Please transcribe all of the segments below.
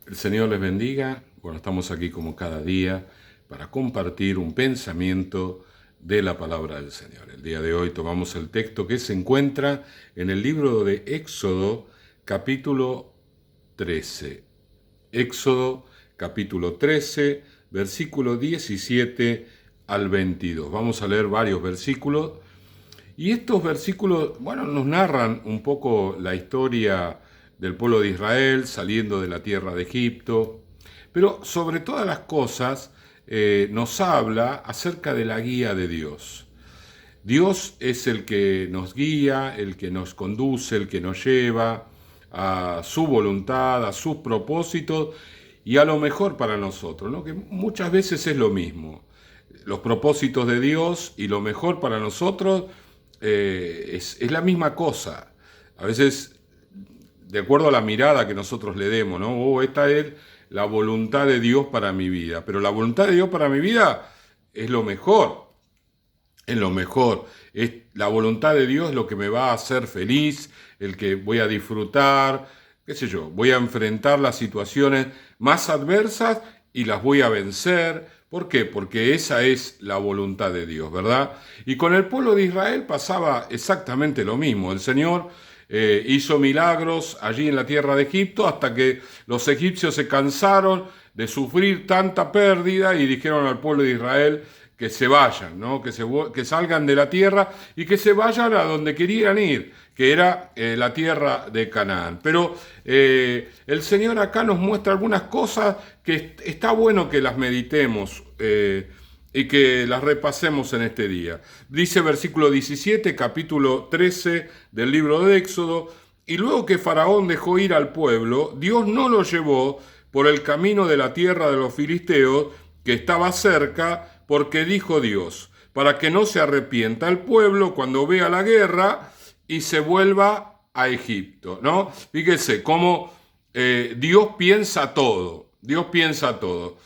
El Señor les bendiga. Bueno, estamos aquí como cada día para compartir un pensamiento de la palabra del Señor. El día de hoy tomamos el texto que se encuentra en el libro de Éxodo, capítulo 13. Éxodo, capítulo 13, versículo 17 al 22. Vamos a leer varios versículos. Y estos versículos, nos narran un poco la historia del pueblo de Israel saliendo de la tierra de Egipto, pero sobre todas las cosas nos habla acerca de la guía de Dios. Dios es el que nos guía, el que nos conduce, el que nos lleva a su voluntad, a sus propósitos y a lo mejor para nosotros, ¿no? Que muchas veces es lo mismo. Los propósitos de Dios y lo mejor para nosotros es la misma cosa. A veces, de acuerdo a la mirada que nosotros le demos, ¿no? Esta es la voluntad de Dios para mi vida. Pero la voluntad de Dios para mi vida es lo mejor. Es lo mejor. La voluntad de Dios es lo que me va a hacer feliz, el que voy a disfrutar, qué sé yo, voy a enfrentar las situaciones más adversas y las voy a vencer. ¿Por qué? Porque esa es la voluntad de Dios, ¿verdad? Y con el pueblo de Israel pasaba exactamente lo mismo. El Señor hizo milagros allí en la tierra de Egipto hasta que los egipcios se cansaron de sufrir tanta pérdida y dijeron al pueblo de Israel que se vayan, ¿no? Que salgan de la tierra y que se vayan a donde querían ir, que era la tierra de Canaán. Pero el Señor acá nos muestra algunas cosas que está bueno que las meditemos y que las repasemos en este día. Dice versículo 17, capítulo 13 del libro de Éxodo: y luego que Faraón dejó ir al pueblo, Dios no lo llevó por el camino de la tierra de los filisteos, que estaba cerca, porque dijo Dios, para que no se arrepienta el pueblo cuando vea la guerra y se vuelva a Egipto, ¿no? Fíjese cómo Dios piensa todo, Dios piensa todo.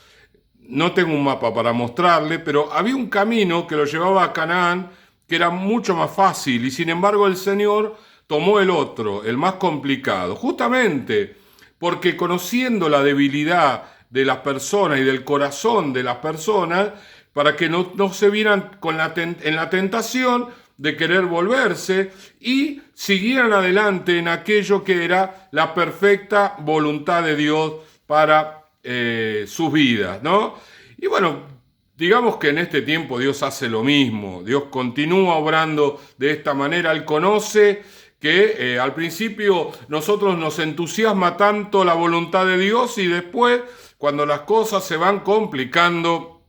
No tengo un mapa para mostrarle, pero había un camino que lo llevaba a Canaán que era mucho más fácil y sin embargo el Señor tomó el otro, el más complicado, justamente porque conociendo la debilidad de las personas y del corazón de las personas, para que no se vieran en la tentación de querer volverse y siguieran adelante en aquello que era la perfecta voluntad de Dios para sus vidas, ¿no? Y bueno, digamos que en este tiempo Dios hace lo mismo, Dios continúa obrando de esta manera. Él conoce que al principio nosotros nos entusiasma tanto la voluntad de Dios y después, cuando las cosas se van complicando,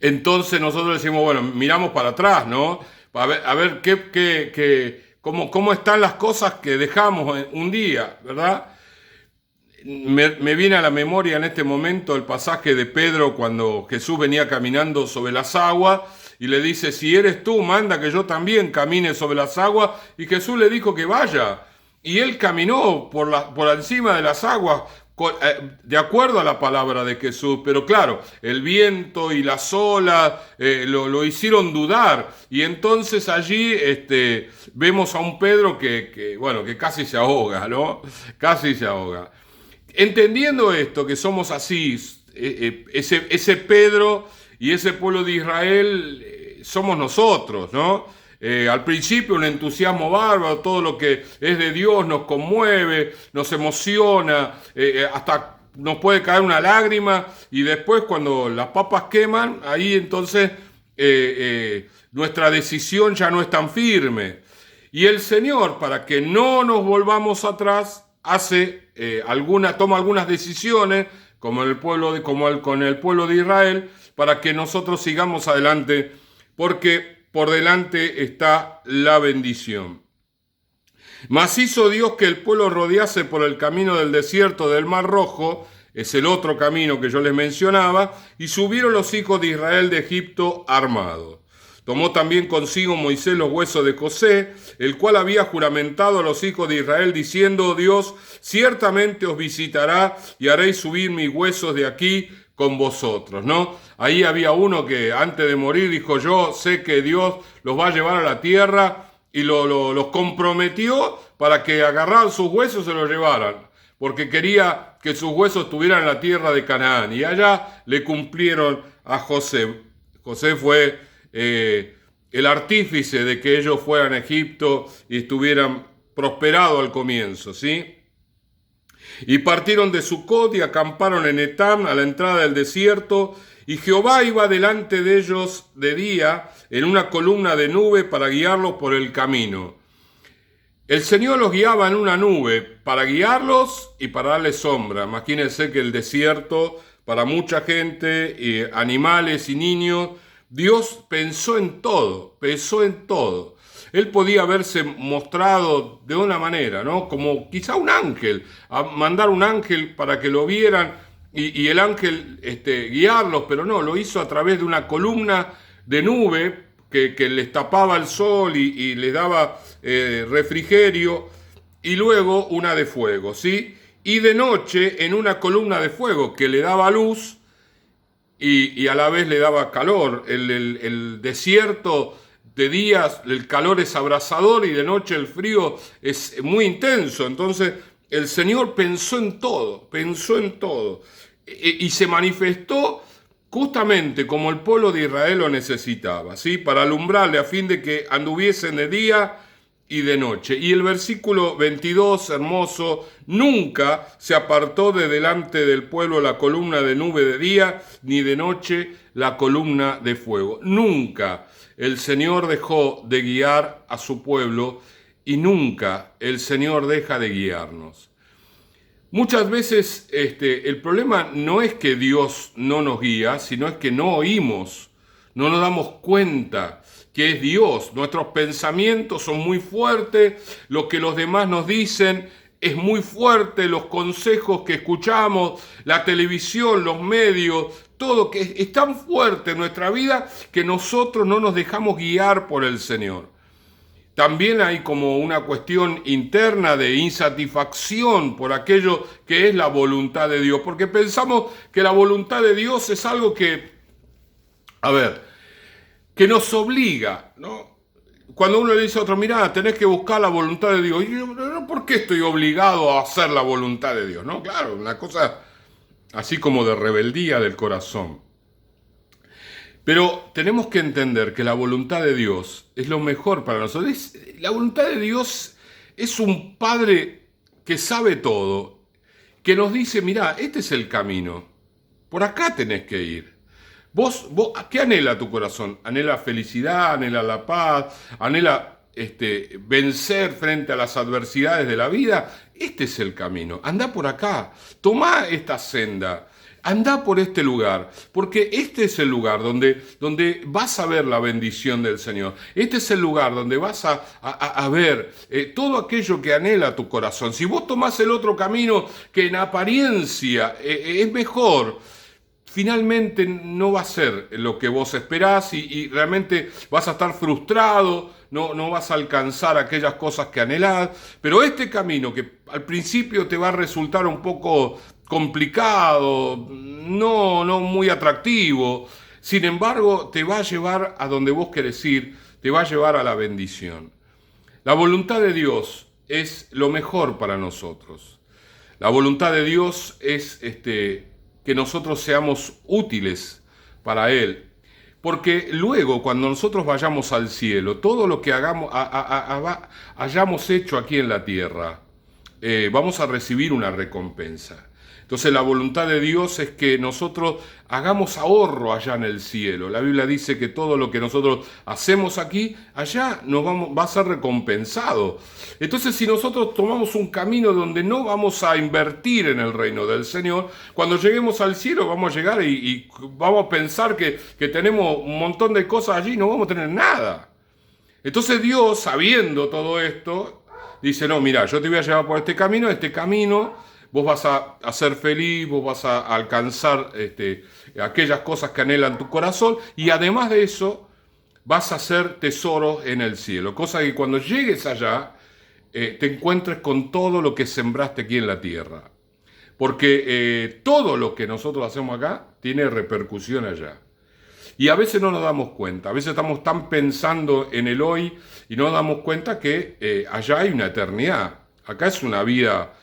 entonces nosotros decimos, bueno, miramos para atrás, ¿no? A ver cómo están las cosas que dejamos un día, ¿verdad? Me viene a la memoria en este momento el pasaje de Pedro cuando Jesús venía caminando sobre las aguas y le dice, si eres tú, manda que yo también camine sobre las aguas. Y Jesús le dijo que vaya. Y él caminó por encima de las aguas de acuerdo a la palabra de Jesús. Pero claro, el viento y las olas lo hicieron dudar. Y entonces allí vemos a un Pedro que casi se ahoga, ¿no? Casi se ahoga. Entendiendo esto, que somos así, ese Pedro y ese pueblo de Israel somos nosotros, ¿no? Al principio un entusiasmo bárbaro, todo lo que es de Dios nos conmueve, nos emociona, hasta nos puede caer una lágrima y después cuando las papas queman, ahí entonces nuestra decisión ya no es tan firme. Y el Señor, para que no nos volvamos atrás, toma algunas decisiones, como con el pueblo de Israel, para que nosotros sigamos adelante, porque por delante está la bendición. Mas hizo Dios que el pueblo rodease por el camino del desierto del Mar Rojo, es el otro camino que yo les mencionaba, y subieron los hijos de Israel de Egipto armados. Tomó también consigo Moisés los huesos de José, el cual había juramentado a los hijos de Israel, diciendo, Dios ciertamente os visitará y haréis subir mis huesos de aquí con vosotros, ¿no? Ahí había uno que antes de morir dijo, yo sé que Dios los va a llevar a la tierra, y los comprometió para que agarraran sus huesos y se los llevaran, porque quería que sus huesos estuvieran en la tierra de Canaán. Y allá le cumplieron a José. José fue el artífice de que ellos fueran a Egipto y estuvieran prosperados al comienzo, ¿sí? Y partieron de Sucot y acamparon en Etam, a la entrada del desierto, y Jehová iba delante de ellos de día en una columna de nube para guiarlos por el camino. El Señor los guiaba en una nube para guiarlos y para darles sombra. Imagínense que el desierto, para mucha gente, animales y niños, Dios pensó en todo, pensó en todo. Él podía haberse mostrado de una manera, ¿no? Como quizá un ángel, a mandar un ángel para que lo vieran y el ángel guiarlos, pero no, lo hizo a través de una columna de nube que les tapaba el sol y les daba refrigerio, y luego una de fuego, ¿sí? Y de noche en una columna de fuego que le daba luz y a la vez le daba calor. El desierto de días el calor es abrasador y de noche el frío es muy intenso. Entonces el Señor pensó en todo y se manifestó justamente como el pueblo de Israel lo necesitaba, ¿sí? Para alumbrarle a fin de que anduviesen de día y de noche. Y el versículo 22, hermoso: nunca se apartó de delante del pueblo la columna de nube de día, ni de noche la columna de fuego. Nunca el Señor dejó de guiar a su pueblo y nunca el Señor deja de guiarnos. Muchas veces el problema no es que Dios no nos guía, sino es que no oímos, no nos damos cuenta que es Dios. Nuestros pensamientos son muy fuertes, lo que los demás nos dicen es muy fuerte, los consejos que escuchamos, la televisión, los medios, todo que es tan fuerte en nuestra vida que nosotros no nos dejamos guiar por el Señor. También hay como una cuestión interna de insatisfacción por aquello que es la voluntad de Dios, porque pensamos que la voluntad de Dios es algo que nos obliga, ¿no? Cuando uno le dice a otro, mirá, tenés que buscar la voluntad de Dios, y yo, ¿por qué estoy obligado a hacer la voluntad de Dios? No, claro, una cosa así como de rebeldía del corazón. Pero tenemos que entender que la voluntad de Dios es lo mejor para nosotros. La voluntad de Dios es un Padre que sabe todo, que nos dice, mirá, este es el camino, por acá tenés que ir. Vos, ¿qué anhela tu corazón? ¿Anhela felicidad? ¿Anhela la paz? ¿Anhela vencer frente a las adversidades de la vida? Este es el camino. Andá por acá, tomá esta senda. Andá por este lugar, porque este es el lugar donde vas a ver la bendición del Señor. Este es el lugar donde vas a ver todo aquello que anhela tu corazón. Si vos tomás el otro camino que en apariencia es mejor, finalmente no va a ser lo que vos esperás y realmente vas a estar frustrado, no vas a alcanzar aquellas cosas que anhelás. Pero este camino que al principio te va a resultar un poco complicado, no muy atractivo, sin embargo te va a llevar a donde vos querés ir, te va a llevar a la bendición. La voluntad de Dios es lo mejor para nosotros. La voluntad de Dios es que nosotros seamos útiles para Él. Porque luego, cuando nosotros vayamos al cielo, todo lo que hayamos hecho aquí en la tierra, vamos a recibir una recompensa. Entonces la voluntad de Dios es que nosotros hagamos ahorro allá en el cielo. La Biblia dice que todo lo que nosotros hacemos aquí, allá va a ser recompensado. Entonces si nosotros tomamos un camino donde no vamos a invertir en el reino del Señor, cuando lleguemos al cielo vamos a llegar y vamos a pensar que tenemos un montón de cosas allí y no vamos a tener nada. Entonces Dios, sabiendo todo esto, dice, no, mira, yo te voy a llevar por este camino, vos vas a ser feliz, vos vas a alcanzar aquellas cosas que anhelan tu corazón y además de eso vas a hacer tesoros en el cielo. Cosa que cuando llegues allá te encuentres con todo lo que sembraste aquí en la tierra. Porque todo lo que nosotros hacemos acá tiene repercusión allá. Y a veces no nos damos cuenta, a veces estamos tan pensando en el hoy y no nos damos cuenta que allá hay una eternidad. Acá es una vida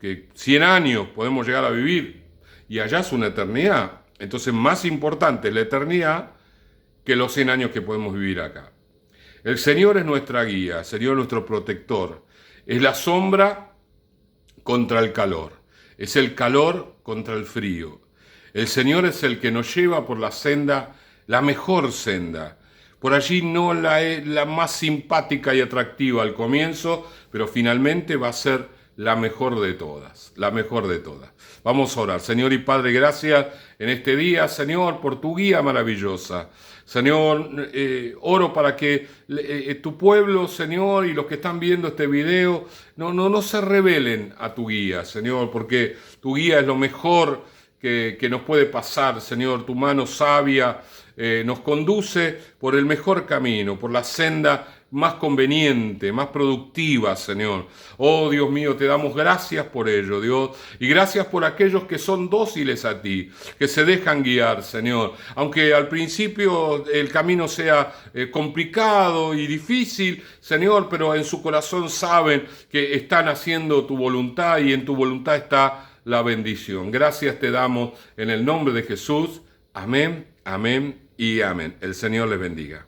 porque 100 años podemos llegar a vivir y allá es una eternidad. Entonces más importante es la eternidad que los 100 años que podemos vivir acá. El Señor es nuestra guía, el Señor es nuestro protector. Es la sombra contra el calor, es el calor contra el frío. El Señor es el que nos lleva por la senda, la mejor senda. Por allí no la más simpática y atractiva al comienzo, pero finalmente va a ser la mejor de todas, la mejor de todas. Vamos a orar. Señor y Padre, gracias en este día, Señor, por tu guía maravillosa. Señor, oro para que tu pueblo, Señor, y los que están viendo este video, no se rebelen a tu guía, Señor, porque tu guía es lo mejor que nos puede pasar, Señor. Tu mano sabia nos conduce por el mejor camino, por la senda más conveniente, más productiva, Señor. Oh, Dios mío, te damos gracias por ello, Dios, y gracias por aquellos que son dóciles a ti, que se dejan guiar, Señor. Aunque al principio el camino sea complicado y difícil, Señor, pero en su corazón saben que están haciendo tu voluntad y en tu voluntad está la bendición. Gracias te damos en el nombre de Jesús. Amén, amén y amén. El Señor les bendiga.